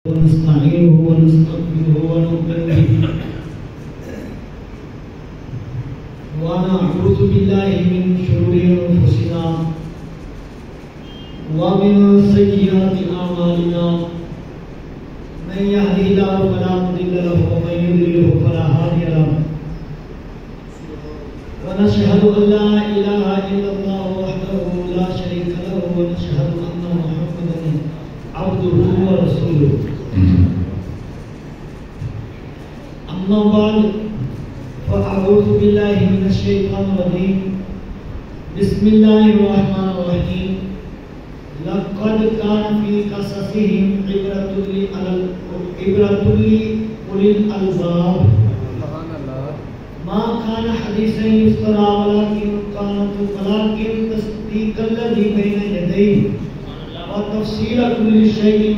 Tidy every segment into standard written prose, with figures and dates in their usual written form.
ونستعينه ونستغفره ونؤمن به ونعوذ بالله من شرور أنفسنا ومن سيئات أعمالنا من يهده الله فلا مضل له ومن يضلل فلا هادي له ونشهد أن لا إله إلا الله وحده لا شريك له ونشهد أن محمدا عبده ورسوله أما بعد فأعوذ بالله من الشيطان الرجيم بسم الله الرحمن الرحيم لقد كان في قصصهم عبرة لأولي الألباب ما كان حديثا يفترى ولكن تصديق الذي بين يديه وتفصيل كل شيء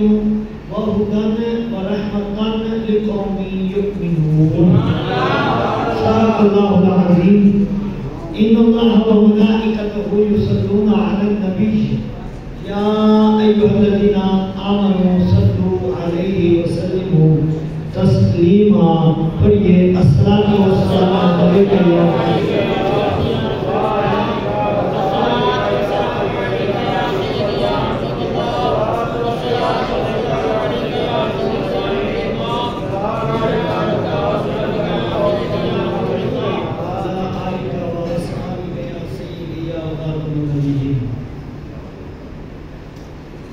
وهدى ورحمة لقوم يؤمنون. صدق الله العظيم. إن الله وملائكته يصلون على النبي يا أيها الذين آمنوا صلوا عليه وسلموا تسلیما. پڑھیے الصلاۃ والسلام علیک یا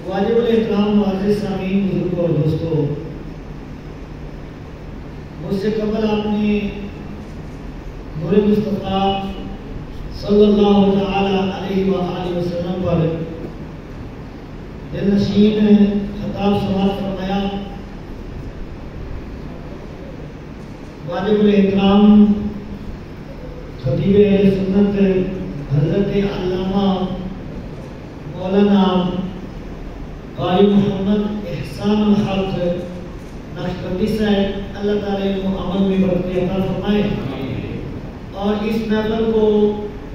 واجب الاحترام معزز سامعین، بزرگوں اور دوستوں، مجھ سے قبل آپ نے نور مصطفیٰ صلی اللہ تعالی علیہ وآلہ وسلم پر دل نشین خطاب سماعت فرمایا. واجب الاحترام خطیب اہل سنت حضرت علامہ مولانا قاری محمد احسان الحق نقشبندی صاحب، اللہ تعالیٰ علم و عمل میں برکت عطا فرمائے. اور اس محفل کو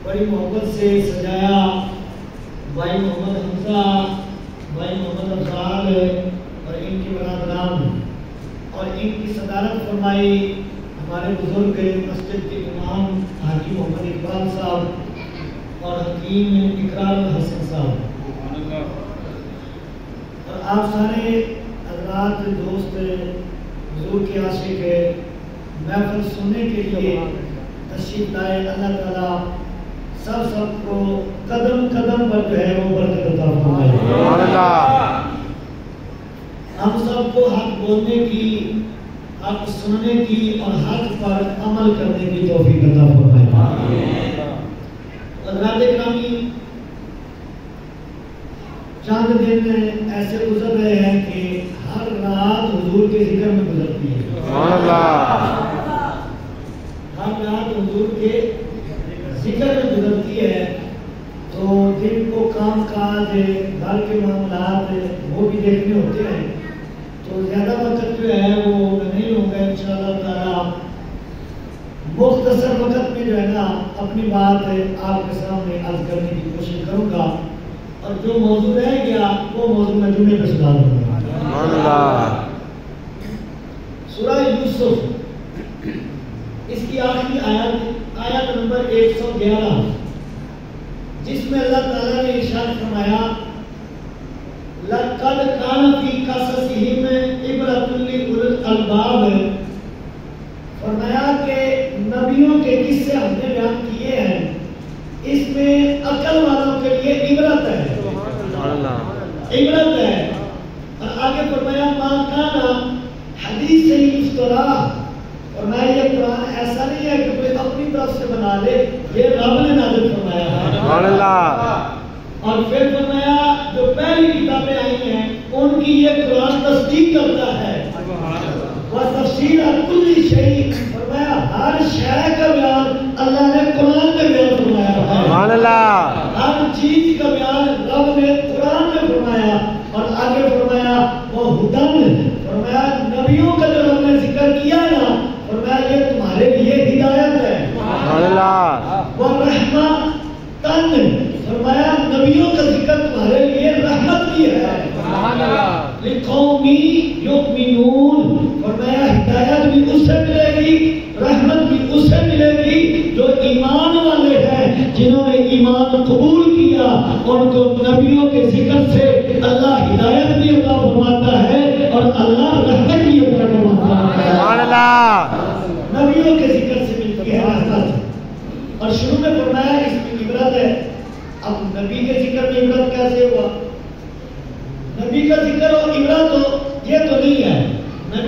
بڑی محبت سے سجایا بھائی محمد حمزہ، بھائی محمد افضال اور ان کی برادران، اور ان کی صدارت فرمائی ہمارے بزرگ مسجد کے امام حاجی محمد اقبال صاحب اور حکیم اقرار الحسن صاحب، اور آپ سارے حضرات دوست حضور کے عاشق محفل سننے کے لیے تشریف لائے. اللہ تعالیٰ سب کو قدم قدم پر جو ہے وہ برکت عطا فرمائے. ہم سب کو حق بولنے کی، حق سننے کی اور حق پر عمل کرنے کی توفیق عطا فرمائے. حضرات گرامی، چند دن ایسے گزر رہے ہیں کہ ہر رات حضور کے ذکر میں گزرتی ہے. ہر رات حضور کے ذکر میں گزرتی ہے. تو دن کو کام کاج، گھر کے معاملات وہ بھی دیکھنے ہوتے ہیں، تو زیادہ وقت جو ہے وہ نہیں ہوگا. انشاءاللہ تعالیٰ مختصر وقت میں جو ہے نا اپنی بات آپ کے سامنے عرض کرنے کی کوشش کروں گا، اور جو موضوع رہ گیا وہ موضوع میں جمعے پہ سنا دوں گا. سورہ یوسف، اس کی آخری آیت نمبر 111، جس میں اللہ تعالیٰ نے ارشاد فرمایا لَقَدْ كَانَ فِي قَصَصِهِمْ عِبْرَةٌ لِأُولِي الْأَلْبَابِ. فرمایا کہ نبیوں کے قصے ہم نے بیان کیے ہیں، اس میں عقل والوں کے لیے عبرت ہے، عبرت ہے. اور آگے فرمایا ما کان حدیث یفترا. فرمایا یہ قرآن ایسا نہیں ہے کہ کوئی اپنی طرف سے بنا لے، یہ رب نے نازل فرمایا ہے. اور پھر فرمایا جو پہلی کتابیں آئی ہیں ان کی یہ قرآن تصدیق کرتا ہے. وتفصیل کل شیء، فرمایا ہر شے کا بیان اللہ نے قرآن میں بیان فرمایا ہے. ہر چیز کا بیان رب نے قرآن میں فرمایا. اور آگے فرمایا وہ ہدن، فرمایا نبیوں کا جو رب نے ذکر کیا نا، فرمایا یہ تمہارے لیے ہدایت ہے. وہ رحمت، فرمایا نبیوں کا ذکر تمہارے لیے رحمت بھی ہے. لقومی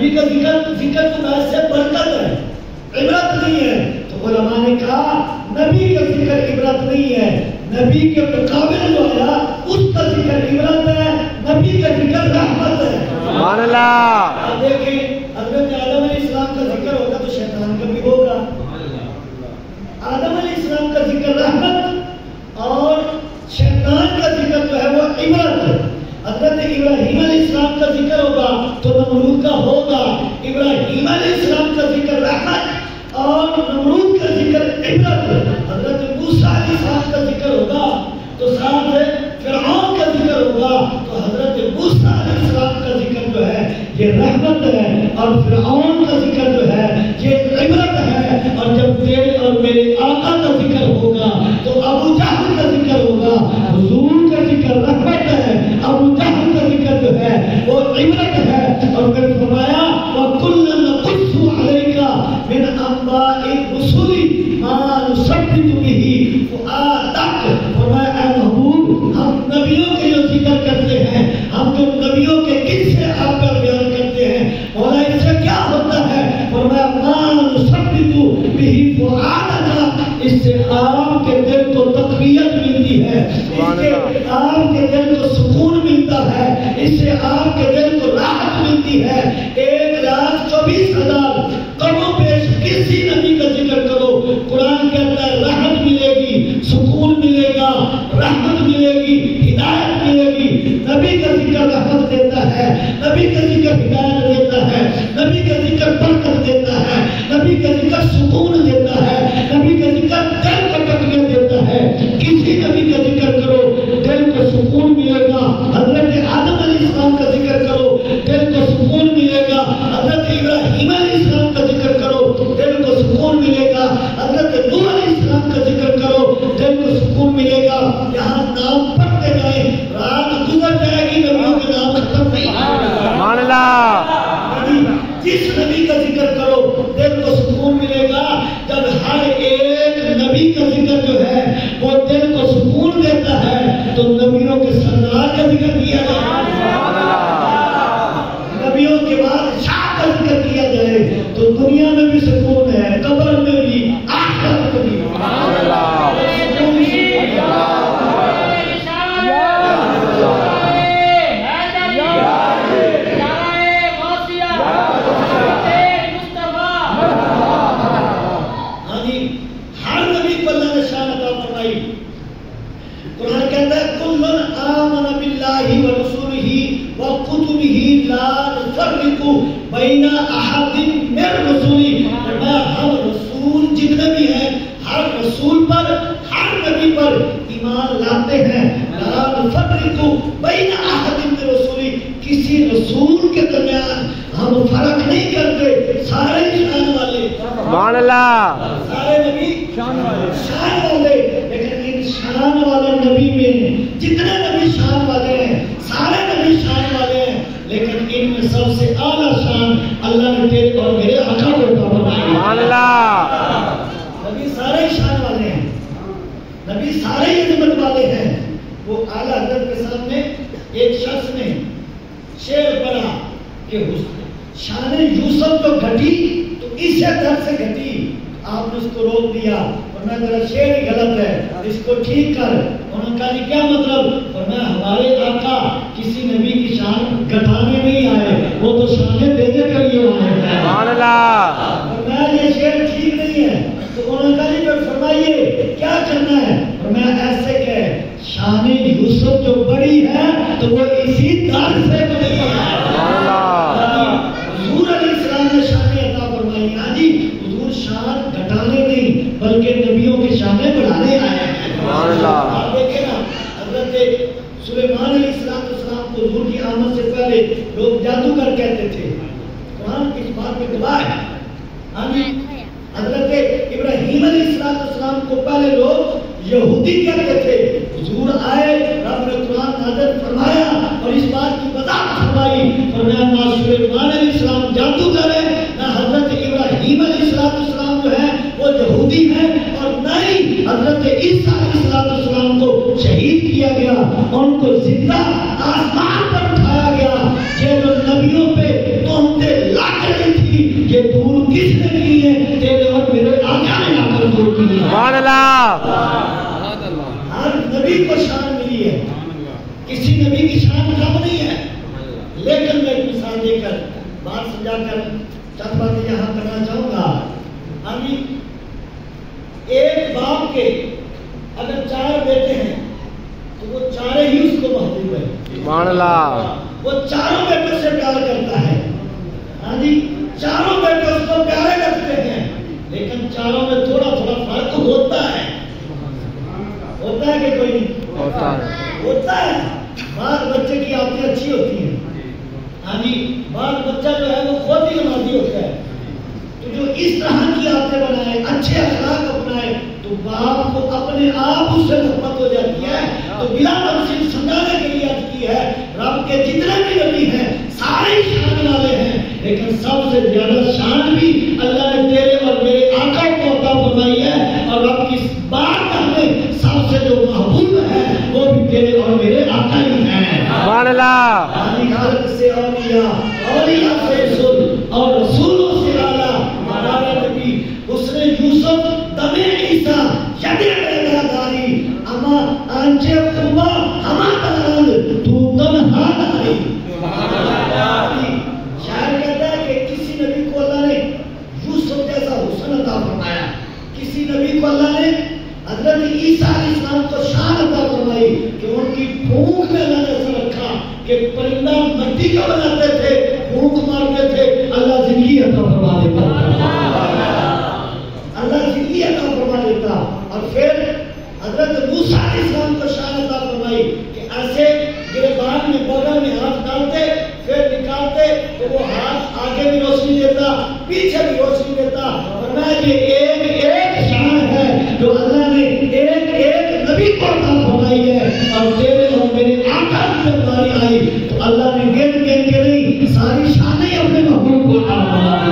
نبی کا ذکر تو ویسے برکت ہے، عبرت نہیں ہے. تو علماء نے کہا نبی کا ذکر عبرت نہیں ہے، نبی کے مقابل جو آیا اس کا ذکر عبرت ہے، نبی کا ذکر رحمت ہے. سبحان اللہ. آپ دیکھیں حضرت آدم علیہ السلام کا ذکر ہوگا تو شیطان کا بھی ہوگا. آدم علیہ السلام کا ذکر رحمت اور شیطان کا ذکر جو ہے وہ عبرت. حضرت ابراہیم علیہ السلام کا ذکر ہوگا تو نمرود کا ہوگا. ابراہیم علیہ السلام کا ذکر رحمت اور نمرود کا ذکر عبرت. حضرت موسیٰ علیہ السلام کا ذکر ہوگا تو ساتھ فرعون کا ذکر ہوگا تو حضرت موسیٰ علیہ السلام کا ذکر جو ہے یہ رحمت ہے اور فرعون کا ذکر جو ہے یہ عبرت ہے. اور جب تیرے اور میرے آقا کا ذکر ہوگا تو ابو جہل کا ذکر ہوگا، حضور کا ذکر رحمت ہے، ابو جہل کا ذکر جو ہے وہ عبرت ہے. اور پھر فرمایا وَكُلًّا نَقُصُّ عَلَيْكَ مِنْ أَنْبَاءِ الرُّسُلِ مَا نُثَبِّتُ بِهِ فُؤَادَكَ. فرمایا اے محبوب ہم نبیوں کے جو ذکر کرتے ہیں، ہم جو نبیوں کے قصے آپ پر بیان کرتے ہیں، مولا اس سے کیا ہوتا ہے؟ فرمایا مَا نُثَبِّتُ بِهِ فُؤَادَكَ. اس سے آپ کے دل کو تقویت ملتی ہے، اس سے آپ کے دل کو سکون ملتا ہے، اس سے آپ کے دل کو راحت ملتی ہے. 1,24,000 کم و بیش کسی نبی کا ذکر کرو، قرآن کہتا ہے راحت ملے گی، سکون ملے گا، رحمت ملے گی، ہدایت ملے گی. نبی کا ذکر رحمت دیتا ہے، نبی کا ذکر ہدایت دیتا ہے، نبی کا ذکر برکت دیتا ہے، نبی کا ذکر سکون دیتا ہے، نبی کا ذکر دل کو تقویت دیتا ہے. کسی نبی کا ذکر کرو دل کو سکون ملے گا. حضرت آدم علیہ السلام کا ذکر کرو دل کو سکون ملے گا. حضرت ابراہیم علیہ السلام کا ذکر کرو دل کو سکون ملے گا. حضرت نوح علیہ السلام کا ذکر کرو دل کو سکون ملے گا. یہاں نام پڑھتے جائیں، رات گزر جائے گی نبیوں کے نام ختم نہیں. سبحان اللہ. جس نبی کا ذکر کرو دل کو سکون ملے گا. جب ہر ایک نبی کا ذکر جو ہے وہ دل کو سکون دیتا ہے تو نبیوں کے سردار کا ذکر کیا جائے، نبیوں کے بعد شاہ کا ذکر کیا جائے تو دنیا میں بھی سکون ہے، قبر میں بھی، آخرت میں بھی. ہر نبی کو اللہ نے شان عطا فرمائی. قرآن کہتا ہے کُلٌّ آمَنَ بِاللَّهِ وَرَسُولِهِ وَكُتُبِهِ لَا نُفَرِّقُ بَيْنَ أَحَدٍ مِّن رُّسُلِهِ. ہم رسول جتنے بھی ہیں ہر رسول پر، ہر نبی پر ایمان لاتے ہیں. لَا نُفَرِّقُ بَيْنَ أَحَدٍ مِّن رُّسُلِهِ. کسی رسول کے درمیان ہم فرق نہیں کرتے، سارے شان والے. سبحان اللہ. سارے نبی شان والے. لیکن ان شان والے نبی میں جتنے نبی شان والے ہیں سارے نبی شان والے ہیں، لیکن ان میں سب سے اعلیٰ شان اللہ نے تیرے اور میرے آقا کو عطا فرمائی. سبحان اللہ. نبی سارے شان والے ہیں، نبی سارے عظمت والے ہیں. وہ اعلیٰ حضرت کے سامنے ایک شخص نے شعر پڑھا کہ شان یوسف تو گھٹی تو اس طرح سے گھٹی. آپ نے اس کو روک دیا اور میں ذرا شعر ہی غلط ہے، اس کو ٹھیک کر. انہوں نے کہا جی کیا مطلب؟ فرمایا ہمارے آقا کسی نبی کی شان گھٹانے نہیں آئے، وہ تو شانیں دینے کے لیے آئے ہیں. سبحان اللہ. فرمایا یہ شعر ٹھیک نہیں ہے. تو انہوں نے کہا جی پھر فرمائیے کیا کرنا ہے؟ فرمایا ایسے کہ شان یوسف جو بڑی ہے تو وہ اسی در سے بڑی ہے. حضور علیہ السلام نے شان عطا فرمائی. ہاں جی حضور شان گھٹانے نہیں بلکہ نبیوں کی شانیں بڑھانے آئے ہیں. آپ دیکھیں نا حضرت سلیمان علیہ السلام کو حضور کی آمد سے پہلے لوگ جادوگر کہتے تھے. قرآن اس بات میں گواہ ہے. ہاں جی حضرت ابراہیم علیہ السلام کو پہلے لوگ یہودی کہتے تھے. حضور آئے، رب نے قرآن نازل فرمایا اور اس بات کی وضاحت فرمائی. فرمایا نہ سلیمان علیہ السلام جادوگر ہے، نہ حضرت ابراہیم علیہ السلام جو ہے وہ یہودی ہے، اور نہ ہی حضرت عیسیٰ علیہ السلام کو شہید کیا گیا، ان کو زندہ آسمان پر اٹھایا گیا. یہ جو نبیوں پہ تہمتیں لاتے بات سمجھا کر چند باتیں یہاں کرنا چاہوں گا. ہاں جی، ایک باپ کے اگر 4 بیٹے ہیں تو وہ 4 ہی اس کو محبوب ہے. سبحان اللہ. وہ 4 بیٹوں سے پیار کرتا ہے. ہاں جی، 4 بیٹے اس کو پیارے لگتے ہیں، لیکن 4 میں تھوڑا تھوڑا فرق ہوتا ہے. ہوتا ہے کہ کوئی نہیں؟ ہوتا ہے. بعض بچے کی عادتیں اچھی ہوتی ہیں. ہاں جی، بعض بچہ جو ہے وہ خود ہی نمازی ہوتا ہے. تو جو اس طرح کی عادتیں بنائے، اچھے اخلاق اپنائے، تو باپ کو اپنے آپ اس سے محبت ہو جاتی ہے. تو بلا تفصیل سمجھانے کے لیے عرض کی ہے، رب کے جتنے بھی نبی ہیں سارے شان والے ہیں، لیکن سب سے زیادہ شان بھی اللہ نے تیرے اور میرے آقا کو عطا فرمائی ہے. اور رب کی بارگاہ میں سب سے جو محبوب ہے وہ بھی تیرے اور میرے آقا ہی ہیں. سبحان اللہ. خالق سے اولیاء، اولیاء سے رسول، اور رسولوں سے اعلیٰ ہمارا نبی حسن یوسف دم عیسیٰ ید بیداری اما آنچے خوبا ہما تارند تو تنہا داری. شاعر کہتا ہے کہ کسی نبی کو اللہ نے یوسف جیسا حسن عطا فرمایا، کسی نبی کو اللہ نے حضرت عیسیٰ علیہ السلام کو شان عطا فرمائی کہ ان کی پھونک میں اللہ نے ایسا رکھا کہ پرندہ مٹی کا بناتے تھے، پھونک مارتے تھے، اللہ زندگی عطا فرما دیتا. اللہ زندگی عطا فرما دیتا. اور پھر حضرت موسیٰ علیہ السلام کو شان عطا فرمائی کہ ایسے گریبان میں بغل میں ہاتھ ڈالتے پھر نکالتے تو وہ ہاتھ آگے بھی روشنی دیتا، پیچھے بھی روشنی دیتا. فرمایا یہ ایک شان ہے جو اللہ نے ایک نبی کو عطا فرمائی ہے. اور تیرے اور میرے آقا کی جب باری آئی تو اللہ نے گن کے نہیں ساری شانیں اپنے محبوب کو عطا فرمائی.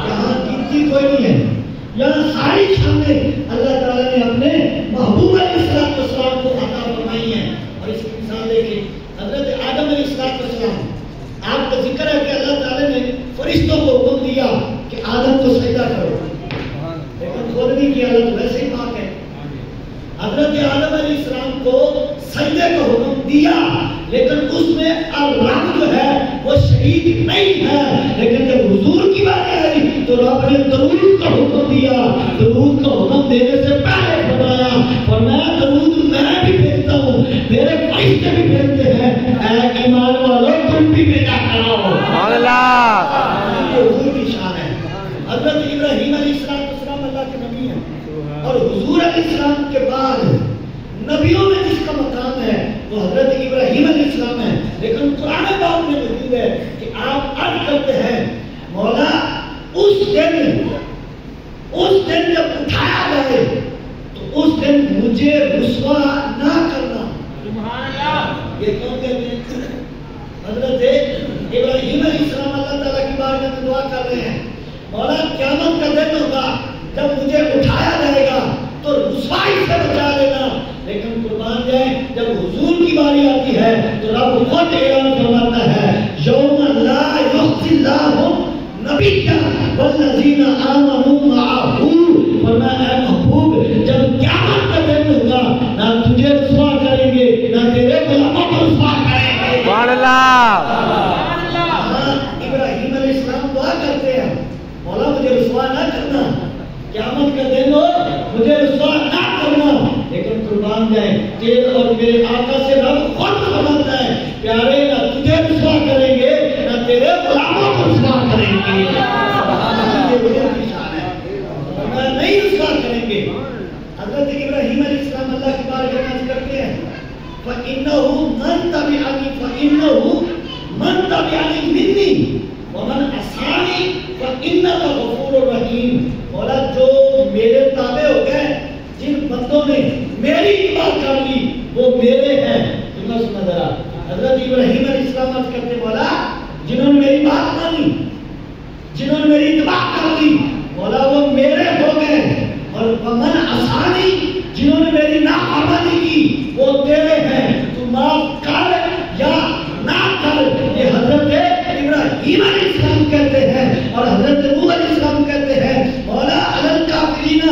یہاں گنتی کوئی نہیں ہے، یہاں ساری شانیں اللہ تعالیٰ نے اپنے محبوب علیہ السلام کو عطا فرمائی ہیں. اور اس کی مثال دیکھیں، حضرت آدم علیہ السلام، آپ کا ذکر ہے کہ اللہ تعالیٰ نے فرشتوں کو حکم دیا کہ آدم کو سجدہ کرو، لیکن خود نہیں کیا، اللہ تو ویسے ہی پاک ہے. حضرت آدم علیہ السلام کو سجدے کا حکم دیا، لیکن اس میں رب جو ہے وہ شریک نہیں ہے. لیکن جب حضور کی بات آئی تو رب نے درود کا حکم دیا. درود کا حکم دینے سے پہلے فرمایا درود میں بھی بھیجتا ہوں، میرے فرشتے بھی بھیجتے ہیں، اے ایمان والوں تم بھی بھیجا کرو. سبحان اللہ. یہ حضور کی شان ہے. حضرت ابراہیم علیہ السلام اللہ کے نبی ہیں، اور حضور علیہ السلام کے بعد نبیوں میں جس کا مقام ہے وہ حضرت ابراہیم علیہ السلام ہے. لیکن قرآن پاک میں موجود ہے کہ آپ عرض کرتے ہیں مولا اس دن جب اٹھایا جائے تو اس دن مجھے رسوا نہ کرنا. یہ کیوں کہتے ہیں؟ حضرت ابراہیم علیہ السلام اللہ تعالیٰ کی بارگاہ میں دعا کر رہے ہیں، مولا قیامت کا دن ہوگا جب مجھے اٹھایا جائے گا تو رسوائی سے بچا لینا. لیکن قربان جائیں جب حضور کی باری آتی ہے تو رب خود اعلان فرماتا ہے یوم لا یخزی اللہ نبیہ والذین آمنوا معہ. فرمایا اے محبوب جب قیامت کا دن ہوگا نہ تجھے رسوا کریں گے نہ تیرے غلاموں کو رسوا کریں گے. سبحان اللہ. ابراہیم علیہ السلام دعا کرتے ہیں مولا مجھے رسوا نہ کرنا، قیامت کا دن ہو مجھے رسوا نہ کرنا. لیکن قربان جائیں تیرے اور میرے آقا سے رب خود فرماتا ہے پیارے نہ تجھے رسوا کریں گے نہ تیرے غلاموں کو رسوا کریں گے. نہیں رسوا کریں گے. حضرت ابراہیم علیہ السلام اللہ کی بارگاہ میں عرض کرتے ہیں فَإِنَّهُ مَن تَبِعَنِي مِنِّي وَمَنْ عَصَانِي فَإِنَّكَ غَفُورٌ رَحِيمٌ. مولا جو میرے تابع ہو گئے، جن بندوں نے میری اتباع کر لی وہ میرے ہیں. سنا ذرا حضرت ابراہیم علیہ السلام عرض کرتے مولا جنہوں نے میری بات مانی، جنہوں نے میری اتباع کر لی مولا وہ میرے ہو گئے، اور ومن عصانی جنہوں نے میری نافرمانی کی وہ تیرے ہیں. تو معاف کر یا نہ کر یہ حضرت ابراہیم علیہ السلام کہتے ہیں. اور حضرت نوح علیہ السلام کہتے ہیں مولا علی الکافرین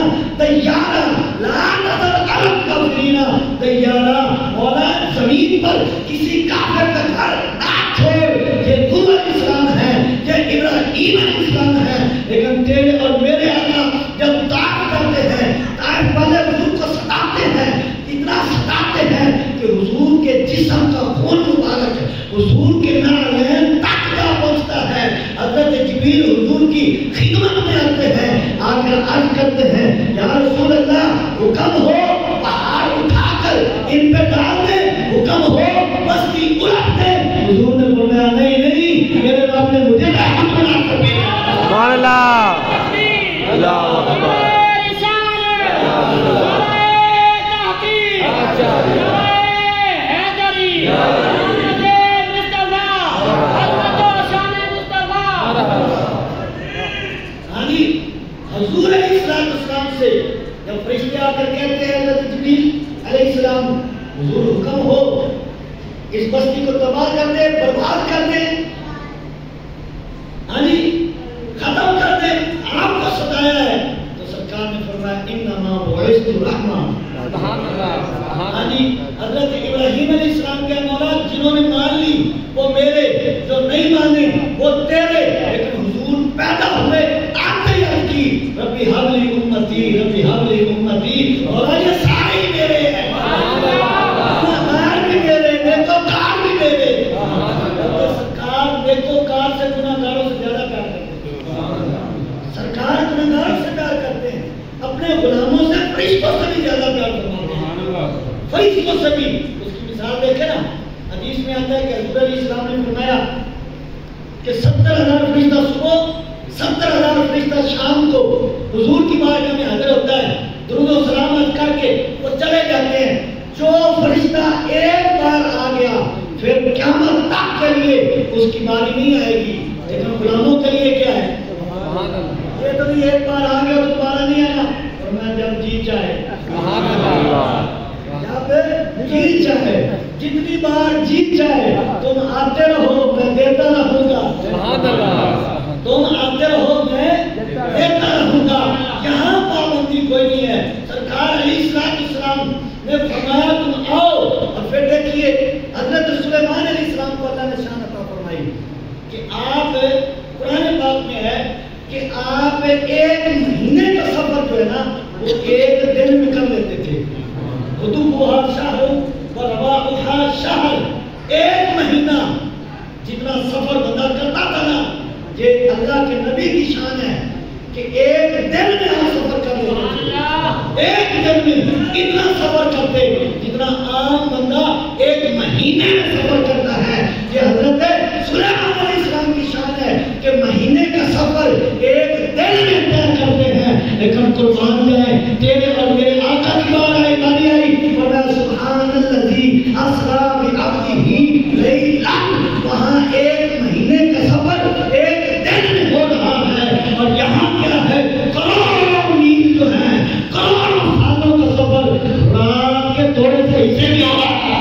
دیارا لا نظر علی الکافرین دیارا. مولا زمین پر کسی کافر کا گھر نہ چھوڑ. یہ نوح علیہ السلام پیر حضور کی خدمت میں آتے ہیں، آ کر عرض کرتے ہیں یا رسول اللہ حکم ہو پہاڑ اٹھا کر ان پہ ڈال دیں، حکم ہو بستی الٹ دیں۔ حضور نے فرمایا نہیں نہیں، میرے رب نے مجھے رحمت بنا کر بھیجا۔ سبحان اللہ، اللہ اکبر، حضور علیہ السلام سے جب فرشتے آ کر کہتے ہیں حضرت جبریل علیہ السلام حضور حکم ہو اس بستی کو تباہ کر دے، برباد کر دے، ہاں جی ختم کر دے، آپ کو ستایا ہے، تو سرکار نے فرمایا انما بعثت رحمہ۔ ہاں جی حضرت ابراہیم علیہ السلام کے مولا جنہوں نے مان لی وہ میرے، جو نہیں مانے وہ تیرے، لیکن حضور پیدا ہوئے آتے ہی کی ربی حبلی امتی، ربی حبلی امتی، اور یہ سارے ہی میرے ہیں، گناہگار بھی میرے، نیکوکار بھی میرے۔ سرکار نیکوکار سے گناہگاروں سے زیادہ پیار کرتے ہیں، سرکار گناہگاروں سے پیار کرتے ہیں، اپنے غلاموں سے فرشتوں سے بھی زیادہ پیار کرتے ہیں، فرشتوں سے بھی۔ اس کی مثال دیکھیں نا، حدیث میں آتا ہے کہ حضور علیہ السلام نے فرمایا کہ 70,000 فرشتہ صبح، 70,000 فرشتہ شام کو حضور کی بارگاہ میں حاضر ہوتا ہے، درود و سلامت کر کے وہ چلے جاتے ہیں۔ جو فرشتہ ایک بار آ گیا پھر قیامت تک کے لیے اس کی باری نہیں آئے گی، لیکن غلاموں کے لیے کیا ہے؟ یہ تو نہیں ایک بار آ گیا تو دوبارہ نہیں آنا، اور میں جب جی چاہے، جب جی چاہے، جتنی بار جی چاہے تم آتے رہو، میں دیتا رہوں گا، تم آتے رہو میں دیتا رہوں گا، یہاں پابندی کوئی نہیں ہے۔ سرکار علیہ السلام نے فرمایا تم آؤ، اور پھر دیکھیے حضرت سلیمان علیہ السلام کو اللہ نے شان عطا فرمائی کہ آپ، قرآن پاک میں ہے کہ آپ ایک مہینے کا سفر جو ہے نا وہ ایک دن میں کر لیتے تھے، غدوها شہر ورواحها شہر، ایک مہینہ جتنا سفر بندہ کرتا تھا نا، یہ اللہ کے نبی کی شان ہے کہ ایک دن میں آپ سفر کر لیتے تھے، ایک دن میں اتنا سفر کرتے جتنا عام بندہ ایک مہینے میں سفر کرتا ہے۔ یہ حضرت سلیمان علیہ السلام کی شان ہے کہ مہینے کا سفر ایک دن میں طے کرتے ہیں، لیکن قربان جائے تیرے اور میرے آقا کی باری آئی، فرمایا سبحان الذی اسریٰ بعبدہ لیلا، وہاں ایک مہینے کا سفر ایک دن میں ہو رہا ہے، اور یہاں کیا ہے کروڑوں میل جو ہیں، کروڑوں سالوں کا سفر رات کے تھوڑے سے حصے میں ہو رہا ہے،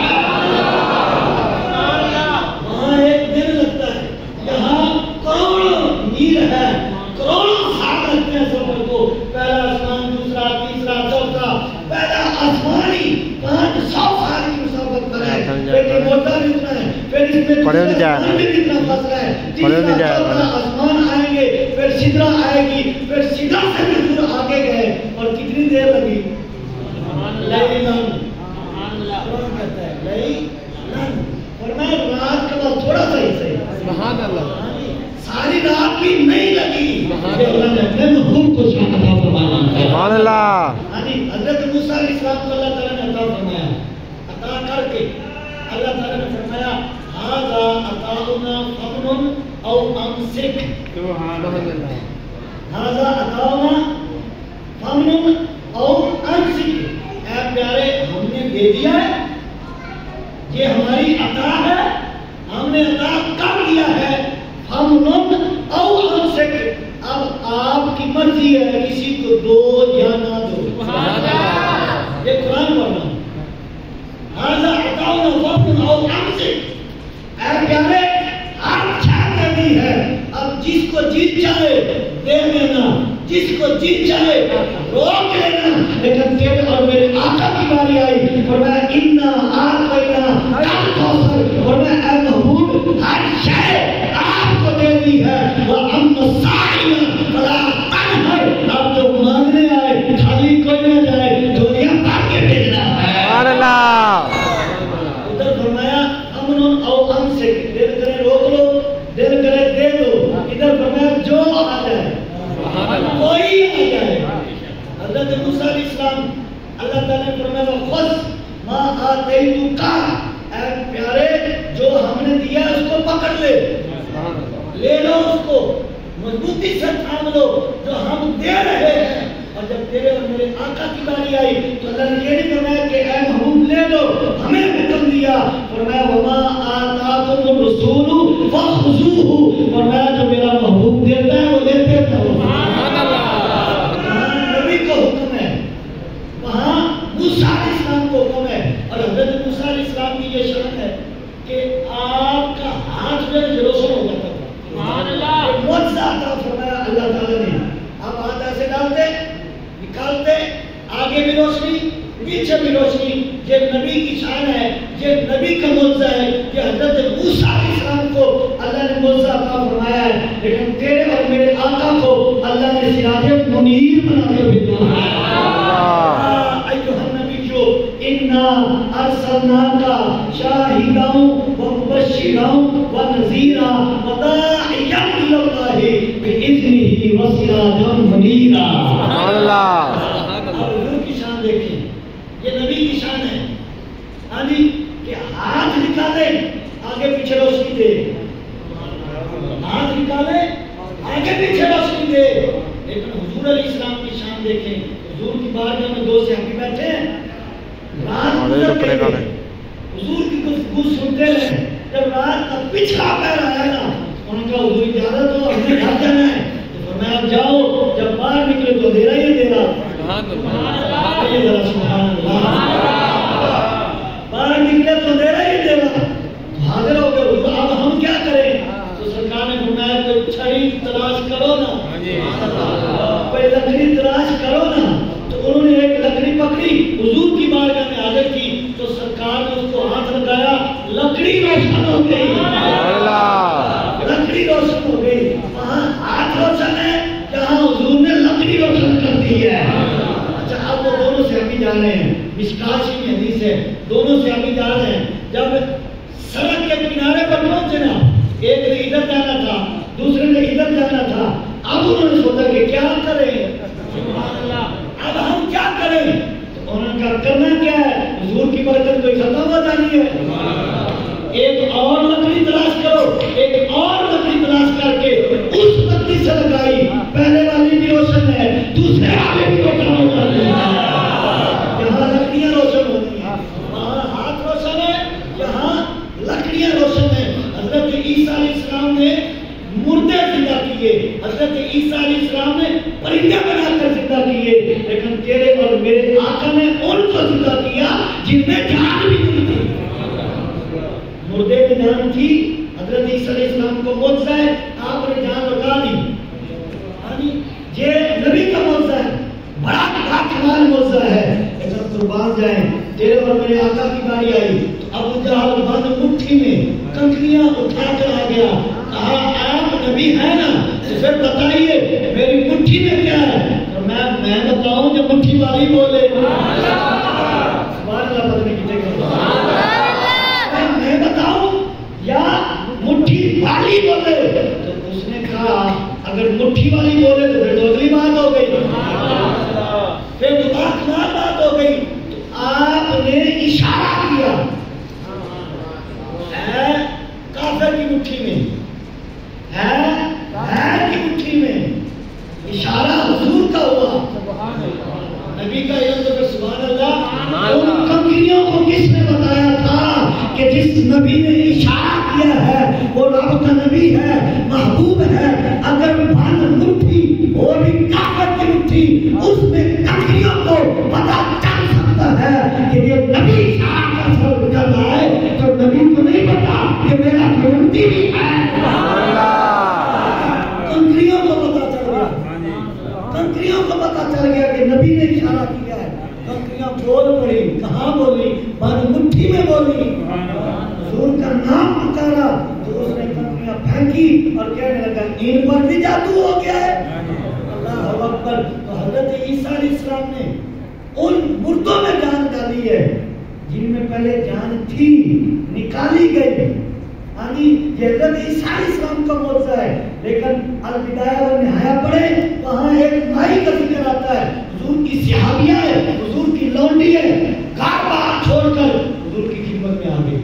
وہاں ایک دن لگتا ہے، یہاں کروڑوں میل ہے، کروڑوں سال لگتے ہیں سفر کو، پہلا آسمان، دوسرا، تیسرا، چوتھا، پہلا آسمانی 500 سال کی مسافت پر ہے، پھر موٹا بھی اتنا ہے، پھر اس میں دوسرا آسمان بھی اتنا فاصلہ ہے، تیسرا چوتھا آسمان آئیں گے، پھر سدرا آئے گی، پھر سدرا سے بھی دور آگے گئے، اور کتنی دیر لگی؟ لیلن، قرآن کہتا ہے لیلن، فرمایا رات کا بس تھوڑا سا ہی صحیح، سبحان اللہ، ساری رات بھی نہیں لگی، یہ اللہ نے اپنے محبوب کو شان عطا فرمایا، سبحان اللہ۔ حضرت موسیٰ علیہ السلام کو اللہ تعالیٰ نے عطا فرمایا، عطا کر کے اللہ تعالیٰ نے فرمایا ھذا عطاؤنا فمن او امسک، ھذا عطاؤنا فمن او امسک، اے پیارے ہم نے دے دیا ہے، یہ ہماری عطا ہے، ہم نے عطا کر دیا ہے، فمن او امسک، اب آپ کی مرضی ہے کسی کو دو یا نہ دو، یہ قرآن پڑھنا، ھذا عطاؤنا فمن او امسک، اے پیارے آپ کیا کرنی ہے، اب جس کو جی چاہے دے دینا، جس کو جی چاہے روک لینا، لیکن تیرے اور میرے آقا کی باری آئی، فرمایا انا اعطینا الکوثر، فرمایا اے محبوب ہر شے آپ کو دے دی ہے، واما السائل فلا تنہر، اب جو مانگنے آئے خالی کوئی نہ جائے، دنیا پا کے بھیجنا ہے، سبحان اللہ۔ ادھر فرمایا امن او امسک، دل کرے روک لو، دل کرے دے دو، ادھر فرمایا جو آ جائے کوئی آ جائے. حضرت موسیٰ علیہ السلام اللہ تعالیٰ نے فرمایا خذ ما آتیتک، اے پیارے جو ہم نے دیا ہے اس کو پکڑ لے لو، اس کو مضبوطی سے تھام لو جو ہم دے رہے ہیں. اور جب تیرے اور میرے آقا کی باری آئی تو اللہ نے یہ نہیں فرمایا کہ اے محبوب لے لو، ہمیں حکم دیا فرمایا وما آتاکم الرسول فخذوہ، فرمایا جو میرا محبوب دیتا ہے وہ لیتے رہو. نبی کو حکم ہے، وہاں موسیٰ علیہ السلام کو حکم ہے. اور حضرت موسیٰ علیہ السلام کی یہ شان ہے کہ آپ کا ہاتھ جو ہے روشن ہو جاتا تھا. معجزہ عطا فرمایا اللہ تعالیٰ نے. آپ ہاتھ ایسے ڈالتے نکالتے، آگے بھی روشنی پیچھے بھی روشنی. یہ نبی کی شان ہے، یہ نبی کا معجزہ ہے. یہ حضرت موسیٰ علیہ السلام کو اللہ نے معجزہ عطا فرمایا ہے، لیکن تیرے اور میرے آقا کو اللہ نے سراج منیر بنا کے بھیجا ہے. ایھا النبی جو انا ارسلناک شاہدا ومبشرا ونذیرا وداعیا الی اللہ باذنہ وسراجا منیرا. سبحان اللہ. حضور کی شان دیکھیں، یہ نبی کی شان ہے. ہاں جی کہ ہاتھ نکالے آگے پیچھے روشنی دے، ہاتھ نکالے آگے پیچھے روشنی دے. لیکن حضور علیہ السلام کی شان دیکھیں. حضور کی بارگاہ میں دو صحابی بیٹھے ہیں، رات گزر گئی، حضور کی گفتگو سنتے رہے. جب رات کا پچھلا پہر آیا نا، ان کا حضور اجازت ہو ہمیں گھر جانا ہے تو فرمایا آپ جاؤ. جب باہر نکلے تو اندھیرا ہی اندھیرا. سبحان اللہ. باہر نکلے تو اندھیرا ہی اندھیرا. حاضر ہو گئے حضور اب ہم کیا کریں؟ تو سرکار نے فرمایا کوئی چھڑی تلاش کرو نا، کوئی لکڑی تلاش کرو نا. تو انہوں نے ایک لکڑی پکڑی، حضور کی بارگاہ میں حاضر کی تو سرکار نے اس کو ہاتھ لگایا، لکڑی روشن ہو گئی. لکڑی روشن ہو گئی. وہاں ہاتھ روشن ہے جہاں حضور نے لکڑی روشن کر دی ہے. اچھا اب وہ دونوں صحابی جا رہے ہیں، مشکات کی حدیث ہے، دونوں صحابی جا رہے ہیں. جب سڑک کے کنارے پر پہنچے نا، ایک نے ادھر جانا تھا دوسرے نے ادھر جانا تھا. اب انہوں نے سوچا کہ کیا کریں، اب ہم کیا کریں؟ تو انہوں نے کہا کرنا کیا ہے، حضور کی برکت کوئی ختم ہو جانی ہے. ایک اور لکڑی تلاش کرو. ایک اور لکڑی تلاش کر کے اس لکڑی سے لگائی. پہلے والی بھی روشن ہے، دوسرے والے بھی روشن ہو جاتے ہیں. یہاں لکڑیاں روشن ہوتی ہیں، وہاں ہاتھ روشن ہے، یہاں لکڑیاں روشن ہیں. حضرت عیسیٰ علیہ السلام نے مردے زندہ کیے، حضرت عیسیٰ علیہ السلام نے پرندے بنا کر زندہ کیے. لیکن تیرے اور میرے آقا نے ان کو زندہ کیا جن میں جان بھی نہیں تھی. مردے میں جان تھی. حضرت عیسیٰ علیہ السلام کو معجزہ ہے، آپ نے جان لگا دی. یہ نبی کا معجزہ ہے، بڑا کمال معجزہ ہے. جب قربان جائیں تیرے اور میرے آقا کی باری آئی تو ابو جہل بند مٹھی میں کنکریاں اٹھا کر آ گیا. کہا آپ نبی ہیں نا تو پھر بتائیے میری مٹھی میں کیا ہے. اور میں بتاؤں جو مٹھی والی بولے. سبحان اللہ. پتہ نہیں کتنے کا میں بتاؤں یا مٹھی والی بولے. تو اس نے کہا اگر مٹھی والی بولے تو پھر تو اگلی بات ہو گئی، پھر تو بات ہو گئی. تو آپ نے اشارہ کیا ہے کافر کی مٹھی میں، ہے کی مٹھی میں. اشارہ حضور کا ہوا، نبی کا علم تو پھر سبحان اللہ. ان کنکریوں کو کس نے بتایا تھا کہ جس نبی نے اشارہ کیا ہے وہ رب کا نبی ہے، محبوب ہے. اگر بند مٹھی وہ بھی کافر کی مٹھی، اس میں کنکریوں کو پتا چل سکتا ہے کہ یہ نبی اشارہ کر رہا ہے. تو نبی کو نہیں پتا کہ میرا امتی بھی ہے. کنکریوں کو پتا چل گیا، کنکریوں کو پتا چل گیا کہ نبی نے اشارہ کیا ہے. کنکریاں بول پڑی. کہاں بولی؟ بند مٹھی میں بولی. حضور کا نام پکارا تو اس نے کنکریاں پھینکی اور کہنے لگا ان پر بھی جادو ہو گیا ہے. اللہ اکبر. تو حضرت عیسیٰ علیہ السلام نے ان مردوں میں جان ڈالی ہے جن میں پہلے جان تھی، نکالی گئی. ہاں جی یہ حضرت عیسیٰ علیہ السلام کا معجزہ ہے، لیکن البدایہ و نہایہ پڑھے وہاں ایک مائی کا ذکر آتا ہے، حضور کی صحابیہ ہے، حضور کی لونڈی ہے، گھر بار چھوڑ کر حضور کی خدمت میں آ گئی۔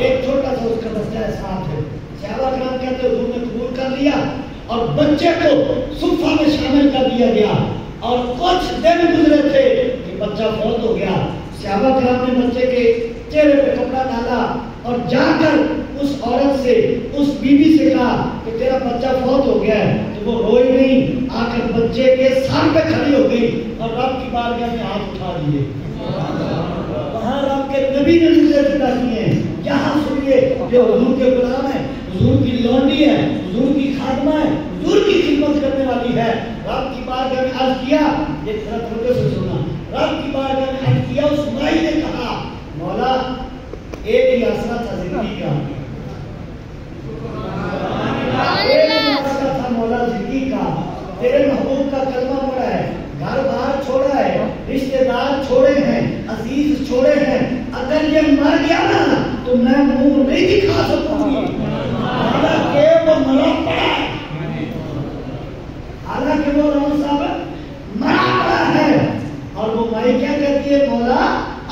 ایک چھوٹا سا اس کا بچہ ساتھ ہے، صحابہ کرام کہتے حضور نے قبول کر لیا اور بچے کو صفہ میں شامل کر دیا گیا، اور کچھ دن گزرے تھے کہ بچہ فوت ہو گیا۔ صحابہ کرام نے بچے کے چہرے پہ کپڑا ڈالا اور جا کر اس عورت سے، اس بی بی سے کہا کہ تیرا بچہ فوت ہو گیا ہے، تو وہ روئی نہیں، آ کر بچے کے سر پہ کھڑی ہو گئی اور رب کی بارگاہ میں ہاتھ اٹھا دیے۔ وہاں رب کے نبی نے دوسرے پیدا کیے ہیں، یہاں سنیے جو حضور کے غلام ہے، حضور کی لونڈی ہے، حضور کی خادمہ ہے، حضور کی خدمت کرنے والی ہے، رب کی بارگاہ میں عرض کیا، یہ ذرا توجہ سے سننا، رب کی بارگاہ میں عرض کیا، اس مائی نے کہا مولا ایک ہی آسرا تھا زندگی کا، ایک ہی آسرا تھا مولا زندگی کا، تیرے محبوب کا کلمہ پڑا ہے، گھر بار چھوڑا ہے، رشتہ دار چھوڑے ہیں، عزیز چھوڑے ہیں، اگر یہ مر گیا نا تو میں منہ نہیں دکھا سکوں گی، حالانکہ وہ مرا پڑا ہے، حالانکہ وہ رحمان صاحب مرا پڑا ہے۔ اور وہ مائی کیا کہتی ہے مولا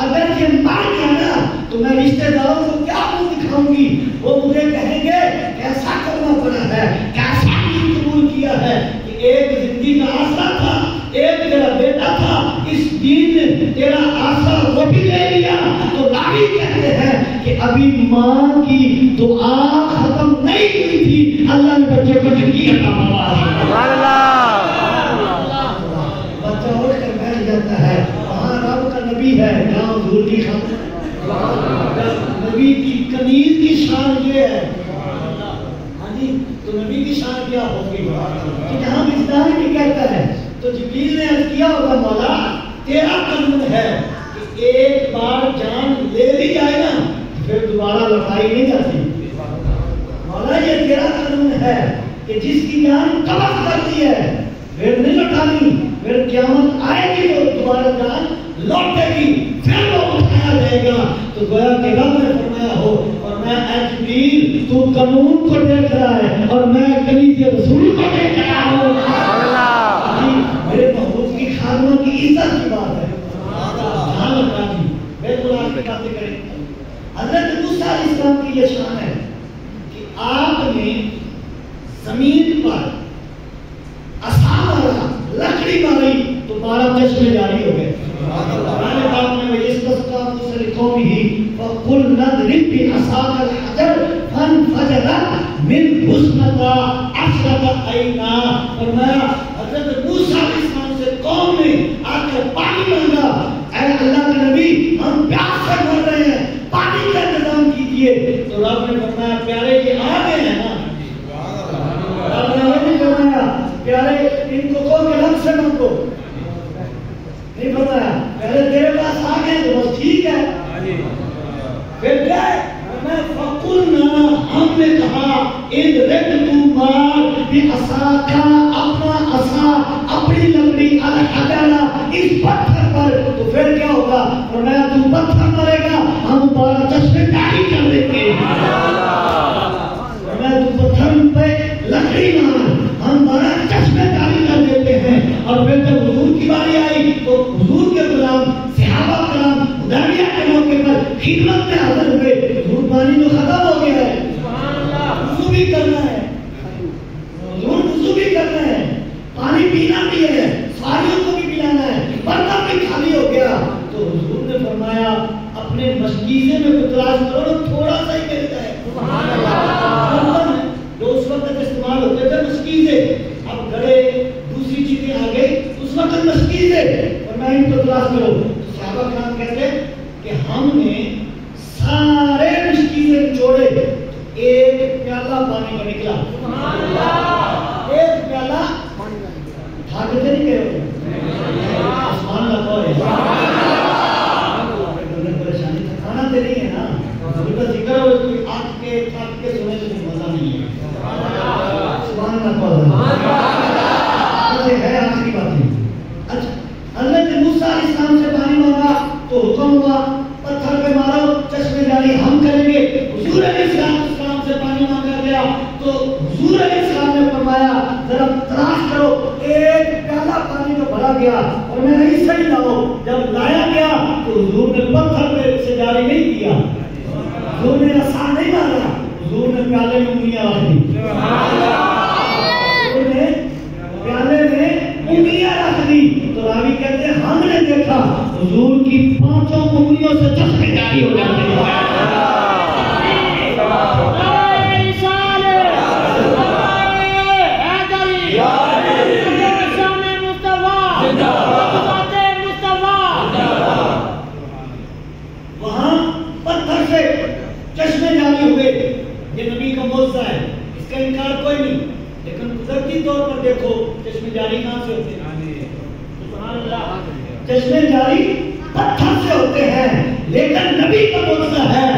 اگر یہ مر گیا نا تو میں رشتہ داروں کو کیا منہ دکھاؤں گی، وہ مجھے کہیں گے کیسا کرنا پڑا ہے، کیسا دین قبول کیا ہے کہ ایک زندگی کا آسرا تھا، ایک تیرا بیٹا تھا، اس دین نے تیرا آسرا وہ بھی لے لیا۔ تو راوی کہتے ہیں کہ ابھی ماں کی دعا ختم نہیں ہوئی تھی، اللہ نے بچے کو زندگی عطا فرمایا، بچہ اٹھ کر بیٹھ جاتا ہے، وہاں رب کا نبی ہے، یہاں حضور کی خاطر نبی کی کنیز کی شان یہ ہے، ہاں جی تو نبی کی شان کیا ہوگی کہ جہاں مزدار بھی کہتا ہے تو جبریل نے عرض کیا ہوگا مولا تیرا قانون ہے کہ ایک بار جان لے لی جائے نا پھر دوبارہ لڑائی نہیں جاتی، مولا یہ تیرا قانون ہے کہ جس کی جان قبض کر دی ہے پھر نہیں لوٹانی، پھر قیامت آئے گی تو دوبارہ جان لوٹے گی، پھر وہ اٹھایا جائے گا۔ تو گویا کہ رب نے فرمایا ہو اور میں اے جبریل تو قانون کو دیکھ رہا ہے اور میں کنیز رسول کو دیکھ رہا ہوں، میرے محبوب کی خادمہ کی عزت کی بات ہے، جہاں لگا دی بالکل آپ کی باتیں کریں۔ حضرت موسیٰ علیہ السلام کی یہ شان ہے کہ آپ نے زمین پر عصا مارا، لکڑی ماری تو 12 چشمے جاری ہو گئے۔ قرآن پاک میں وَيَسْتَسْقَىٰ مُوسَىٰ لِقَوْمِهِ فَقُلْنَا اضْرِب بِّعَصَاكَ الْحَجَرَ فَانْفَجَرَتْ مِنْ اثْنَتَا عَشْرَةَ عَيْنًا۔ فرمایا حضرت موسیٰ علیہ السلام سے قوم نے آ کر پانی مانگا، اے اللہ کے نبی ہم پیاس سے مر رہے ہیں، پانی کا انتظام کیجیے۔ تو رب نے فرمایا پیارے یہ آ گئے ہیں نا، رب نے یہ نہیں فرمایا پیارے ان کو کون کے رب سے مانگو، نہیں فرمایا پہلے تیرے پاس آ گئے تو بس ٹھیک ہے، پھر گئے میں فقلنا ہم نے کہا اضرب تو مار بعصاک اپنا عصا اپنی لکڑی الحجر اس پتھر پر، تو پھر کیا ہوگا؟ فرمایا تو پتھر مارے گا ہم 12 چشمے جاری کر دیں گے، فرمایا تو پتھر پہ لکڑی مار ہم 12 چشمے جاری کر دیتے ہیں۔ اور پھر جب حضور کی باری آئی تو حضور کے غلام صحابہ کرام حدیبیہ کے موقع پر خدمت میں حاضر ہوئے، حضور پانی تو ختم ہو گیا ہے، وضو بھی کرنا ہے، حضور وضو بھی کرنا ہے، پانی پینا بھی ہے، ساریوں کو بھی پلانا ہے، برتن بھی خالی ہو گیا۔ تو حضور نے فرمایا اپنے مشکیزے میں کوئی تلاش کرو تھوڑا سا ہی ملتا ہے، برتن جو اس وقت استعمال ہوتے تھے مشکیزے، اب گڑے دوسری چیزیں آ گئی، اس وقت مشکیزے، اور میں ان کو تلاش کرو۔ صحابہ کرام کہتے کہ ہم نے سارے مشکیزے چھوڑے، ایک پیالہ پانی کا نکلا، ایک پیالہ تھاکتے نہیں گئے آسمان لگا پریشانی تھکانا تو نہیں ہے نا، ذکر ہو کوئی آٹھ کے تھک کے سونے سے مزہ نہیں ہے، سبحان اللہ ہے آخری بات ہے۔ اچھا حضرت موسیٰ علیہ السلام سے پانی مانگا تو حکم ہوا پتھر پہ مارو چشمے جاری ہم کریں گے، حضور علیہ السلام السلام نے فرمایا ذرا تلاش کرو ایک پیالہ پانی کا بھرا گیا اور میں ایسے ہی لاؤ. جب لایا گیا تو حضور نے پتھر پہ سے جاری نہیں کیا, حضور نے آسان نہیں مارا, حضور نے پیالے میں انگلیاں رکھ دی, حضور نے پیالے میں انگلیاں رکھ دی. تو راوی کہتے ہیں ہم نے دیکھا حضور کی 5 انگلیوں سے چشمے جاری ہو جاتے ہیں. وہاں پتھر سے چشمے جاری ہوئے. یہ نبی کا معجزہ ہے, اس کا انکار کوئی نہیں, لیکن قدرتی طور پر دیکھو چشمے جاری کہاں سے ہوتے ہیں؟ چشمے جاری پتھر سے ہوتے ہیں, لیکن نبی کا معجزہ ہے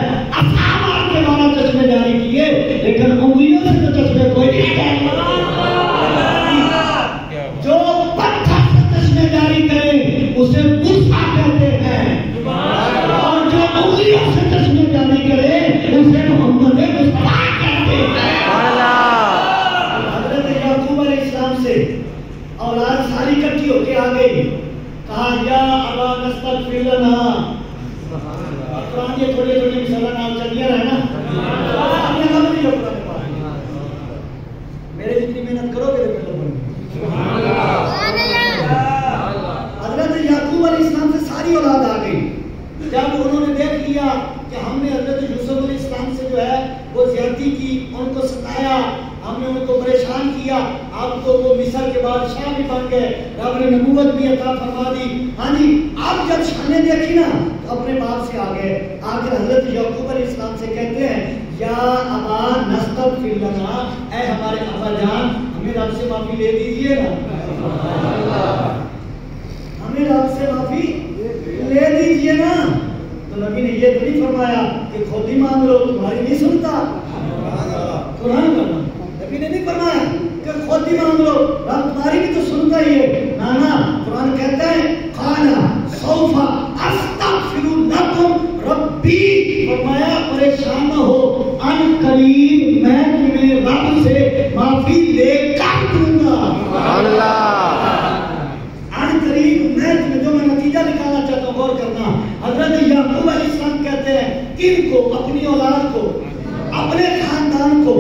اصحاب کے مانا چشمے جاری کیے, لیکن انگلیوں سے تو چشمے کوئی نہیں جاری. جو پتھر سے چشمے جاری کرے اسے غصہ کہتے ہیں, اور جو انگلیوں سے چشمے جاری کرے اسے محمد مصطفیٰ کہتے ہیں. حضرت یعقوب علیہ السلام سے اولاد ساری اکٹھی ہو کے آ گئی, کہا یا ابا نستغفر لنا. قرآن یہ تھوڑی تھوڑی مثالیں نام چلیے رہے نا, میرے جتنی محنت کرو گے حضرت یعقوب علیہ السلام سے ساری اولاد آ گئی. جب انہوں نے دیکھ لیا کہ ہم نے حضرت یوسف علیہ السلام سے جو ہے وہ زیادتی کی, ان کو ستایا, ہم نے ان کو پریشان کیا, اب تو وہ مصر کے بادشاہ بھی بن گئے, رب نے نبوت بھی عطا فرما دی. ہاں جی, اب جب شانیں دیکھی نا تو اپنے باپ سے آ گئے, آ کر حضرت یعقوب علیہ السلام سے کہتے ہیں یا ابا نستغفر لنا, اے ہمارے ابا جان ہمیں رب سے معافی لے دیجیے نا, ہمیں رب سے معافی لے دیجیے نا. تو نبی نے یہ تو نہیں فرمایا کہ خود ہی مانگ لو, تمہاری نہیں سنتا قرآن کا, نبی نے نہیں فرمایا کہ خود ہی مانگ لو رب تمہاری بھی تو سنتا ہی ہے. نانا قرآن کہتا ہے قالا سوف استغفر لکم ربی, فرمایا پریشان نہ ہو, ان قریب میں تمہیں رب سے معافی لے کر دوں گا. ان قریب میں تمہیں, جو میں نتیجہ نکالنا چاہتا ہوں غور کرنا. حضرت یعقوب علیہ السلام کہتے ہیں کن کو, اپنی اولاد کو, اپنے خاندان کو,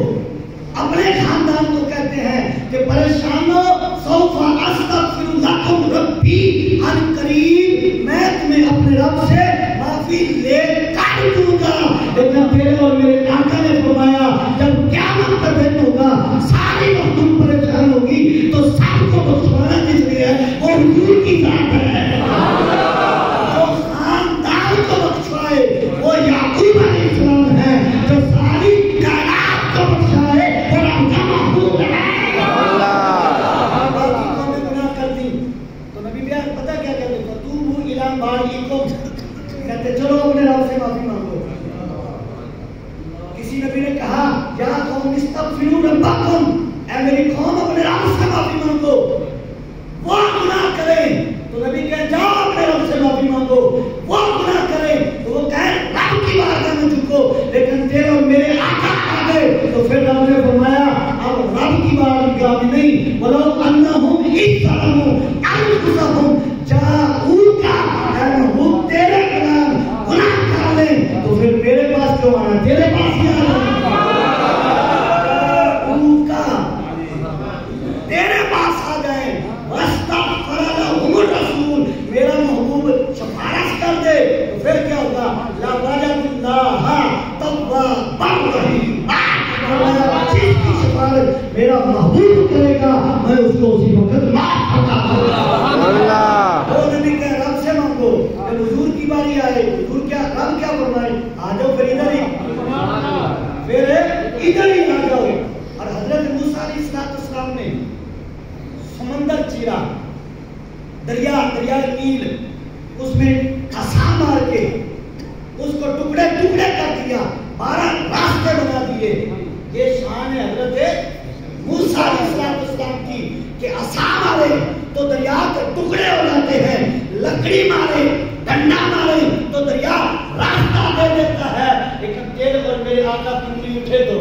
اپنے خاندان کو کہتے ہیں کہ پریشانوں سوف استغفر لکم ربی, ان قریب میں تمہیں اپنے رب سے معافی لے کر دوں گا. لیکن تیرے اور میرے آقا نے فرمایا جب قیامت کا دن ہوگا ساری مخلوق پریشان ہوگی تو سب کو بخشوانا جس لیے ہے وہ حضور کی ذات ہے. جو خاندان کو بخشوائے وہ یعقوب علیہ السلام ہے, جو ساری کائنات کو بخشائے اور ہم کا محبوب ہے. تو نبی بیان پتہ کیا کہتے ہیں, فتوبوا الی بارئکم, کہتے چلو اپنے رب سے معافی مانگو. کسی نبی نے کہا یا قوم استغفروا ربکم, اے میری قوم اپنے رب سے معافی مانگو. وہ گناہ کریں تو نبی کہے جاؤ اپنے رب سے معافی مانگو, وہ گناہ کریں تو وہ کہے رب کی بارگاہ میں جھکو. لیکن تیرے اور میرے آقا آ گئے تو پھر رب نے فرمایا اب رب کی بارگاہ میں نہیں, ولو انہم اذ ظلموا انفسہم جاؤک, اے محبوب تیرے خلاف گناہ کر لیں تو پھر میرے پاس کیوں آنا, تیرے پاس ہی آنا, تیرے پاس آ جائیں. واستغفر لهم الرسول, میرا محبوب سفارش کر دے تو پھر کیا ہوگا, لوجدوا اللہ توابا رحیما, جس کی سفارش میرا محبوب کرے گا میں اس کو اسی وقت معاف عطا کروں گا. وہ نبی کہ رب سے مانگو, جب حضور کی باری آئے حضور کیا رب کیا فرمائے, آ جاؤ پھر ادھر ہی, پھر ادھر ہی آ جاؤ. اور حضرت موسیٰ علیہ السلام نے سمندر چیرا, دریائے نیل, اس میں عصا مار کے اس کو ٹکڑے ٹکڑے کر دیا, 12 راستے بنا دیے. یہ شان ہے حضرت موسیٰ علیہ السلام کی کہ عصا مارے تو دریا کے ٹکڑے ہو جاتے ہیں, لکڑی مارے ڈنڈا مارے تو دریا راستہ دے دیتا ہے. لیکن تیرے اور میرے آقا کی انگلی اٹھے تو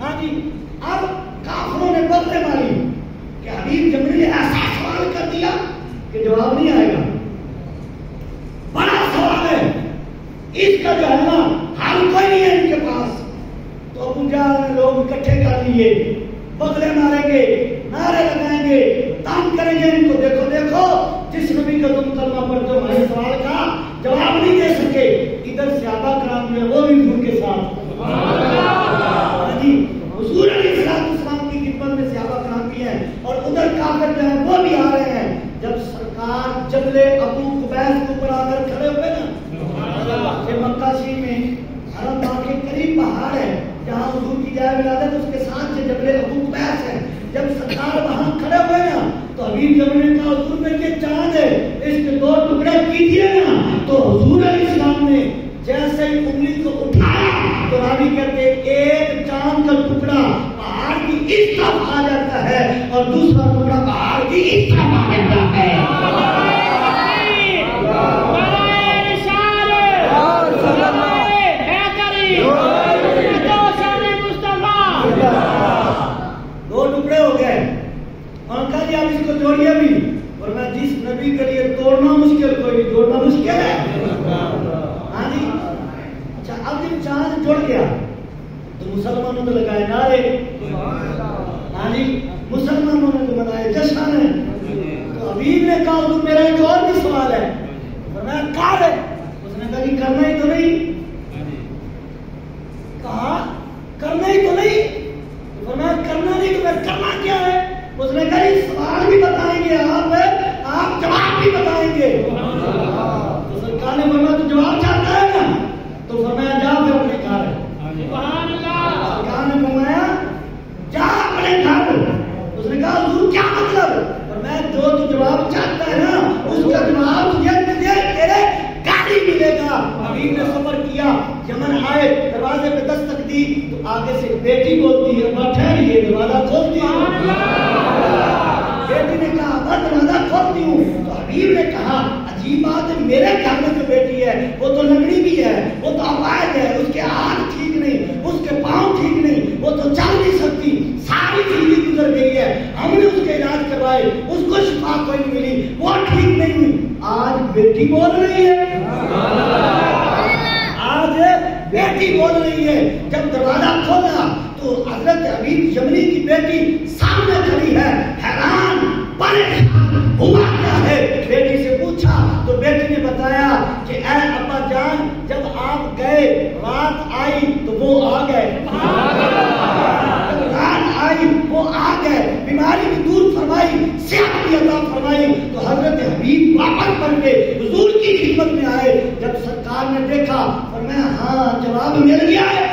ہاں جی اب کافروں نے باتیں ماری کہ حبیب جمری نے ایسا سوال کر دیا کہ جواب نہیں آئے گا. بڑا سوال ہے, اس کا جو ہے نا حل کوئی نہیں ہے ان کے پاس. تو ابو جہل نے لوگ اکٹھے کر لیے, بغلے ماریں گے, نعرے لگائیں گے, تنگ کریں گے ان کو. دیکھو دیکھو جس نبی کا تم کلمہ پڑھتے ہو ہمارے سوال کا جواب نہیں دے سکے, ادھر صحابہ کرام جو ہے وہ بھی ان کے ساتھ. حضور علیہ السلام کی خدمت میں صحابہ کرام بھی ہیں اور ادھر کافر جو ہیں وہ بھی آ رہے ہیں. جب سرکار جبل ابو قبیس کے اوپر آ کر کھڑے ہوئے نا, یہ مکہ شریف میں حرم پاک کے قریب پہاڑ ہے جہاں حضور کی جائے ولادت, اس کے ساتھ سے جبل ابو قبیس ہے. جب سرکار وہاں کھڑے ہوئے نا تو حبیب جمری نے کہا حضور میں یہ چاند ہے اس کے 2 ٹکڑے کیجیے نا. تو حضور علیہ السلام نے جیسے ہی انگلی کو اٹھایا تو راوی کہتے ایک چاند کا ٹکڑا پہاڑ کی اس طرف آ جاتا ہے اور دوسرا ٹکڑا پہاڑ کی اس طرف آ جاتا ہے. آپ اس کو جوڑیے بھی, اور میں جس نبی کے لیے توڑنا مشکل کوئی نہیں, جوڑنا مشکل ہے. ہاں جی اچھا, اب جب چاند جڑ گیا تو مسلمانوں نے لگائے نعرے. ہاں جی مسلمانوں نے تو منائے جشن ہے. تو حبیب نے کہا حضور میرا ایک اور بھی سوال ہے. فرمایا کہا ہے. اس نے کہا کہ کرنا ہی تو نہیں. کہا کرنا ہی تو نہیں. فرمایا کرنا نہیں تو پھر کرنا کیا ہے. اس نے کہا سوال بھی بتائیں گے آپ جواب بھی بتائیں گے. تو سرکار نے فرمایا تو جواب چاہتا ہے نا, تو فرمایا جا پھر اپنے گھر. سرکار نے فرمایا جا اپنے گھر. اس نے کہا حضور کیا مطلب. فرمایا جو تو جواب چاہتا ہے نا اس کا جواب تجھے تیرے گاڑی ملے گا. حبیب نے سفر کیا, یمن آئے, دروازے پہ دستک دی تو آگے سے بیٹی بولتی ہے ٹھہریے دروازہ کھولتی ہے. بیٹی نے کہا میں دروازہ کھولتی ہوں. تو حبیب نے کہا عجیب بات ہے, میرے گھر میں جو بیٹی ہے وہ تو لنگڑی بھی ہے, وہ تو اپاہج ہے, اس کے ہاتھ ٹھیک نہیں, اس کے پاؤں ٹھیک نہیں, وہ تو چل نہیں سکتی, ساری زندگی گزر گئی ہے, ہم نے اس کے علاج کروائے, اس کو شفا کوئی نہیں ملی, وہ ٹھیک نہیں ہوئی. آج بیٹی بول رہی ہے, آج بیٹی بول رہی ہے. جب دروازہ کھولا تو حضرت حبیب جمری کی بیٹی سامنے کھڑی ہے, حیران پریشان ہوا کیا ہے. بیٹی سے پوچھا تو بیٹی نے بتایا کہ اے ابا جان جب آپ گئے رات آئی تو وہ آ گئے, رات آئی وہ آ گئے, بیماری بھی دور فرمائی, صحت بھی عطا فرمائی. تو حضرت حبیب واپس پڑھ کے حضور کی خدمت میں آئے. جب سرکار نے دیکھا فرمایا ہاں جواب مل گیا ہے,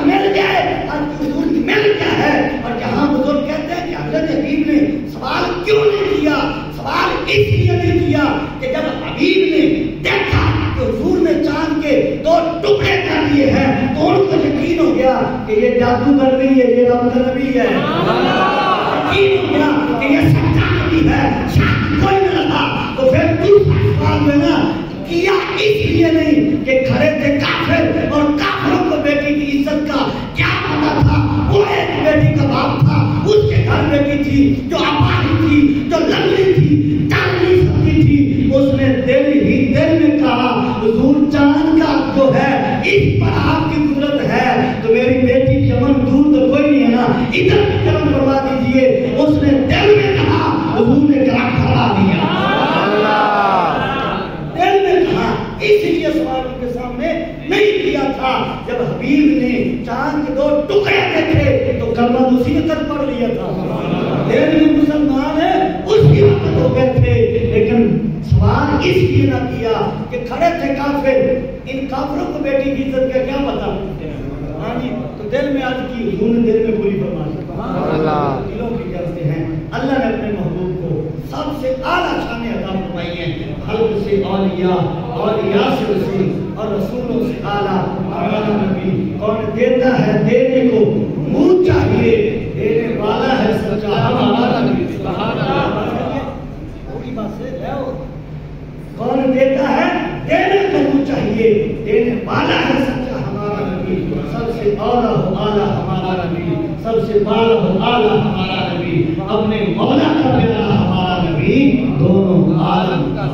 مل گیا ہے, حضور مل گیا ہے. اور یہاں بزرگ کہتے ہیں کہ حضرت حبیب نے سوال کیوں نہیں کیا. سوال اس لیے نہیں کیا کہ جب حبیب نے دیکھا کہ حضور نے چاند کے 2 ٹکڑے کر دیے ہیں تو ان کو یقین ہو گیا کہ یہ جادوگر نہیں ہے, یہ رب کا نبی ہے. یقین ہو گیا کہ یہ سچا نبی ہے, شاید کوئی نہ رہا. تو پھر دوسرا سوال جو ہے نا کیا اس لیے نہیں کہ کھڑے تھے کافر اور کافروں کو بیٹی کی عزت کا کیا پتا تھا. وہ ایک بیٹی کا باپ تھا, اس کے گھر بیٹی تھی جو اپاہج تھی, جو لنگڑی تھی, چل نہیں سکتی تھی. اس نے دل میں کہا حضور چاند کا جو ہے اس پر آپ کی قدرت ہے تو میری بیٹی یمن دور تو کوئی نہیں ہے نا, ادھر بھی کرم کروا دیجیے. اس نے دل میں کہا حضور نے کرم کروا دیا. دل میں کہا, اس لیے سوال ان کے سامنے نہیں کیا تھا. جب حبیب نے چاند کے 2 ٹکڑے دیکھے تو کلمہ اسی وقت پڑھ لیا تھا. دل میں مسلمان ہے اسی وقت ہو گئے تھے, لیکن سوال اس لیے نہ کیا کہ کھڑے تھے کافر, ان کافروں کو بیٹی کی عزت کا کیا پتا. ہاں جی تو دل میں آج کی حضور نے دل میں پوری فرما دی. دلوں کی کرتے ہیں. اللہ نے اپنے محبوب کو سب سے اعلیٰ شان عطا فرمائی ہے. خلق سے اولیاء, اولیاء سے رسول اور رسولوں سے اعلیٰ ہمارا نبی. کون دیتا ہے دینے کو منہ چاہیے, دینے والا ہے سچا ہمارا نبی. تھوڑی بات سے لو, کون دیتا ہے دینے کو منہ چاہیے, دینے والا ہے سچا والا ہمارا نبی، سب سے بالا و اعلیٰ ہمارا نبی، اپنے مولا کا پیارا ہمارا نبی، دونوں عالم کا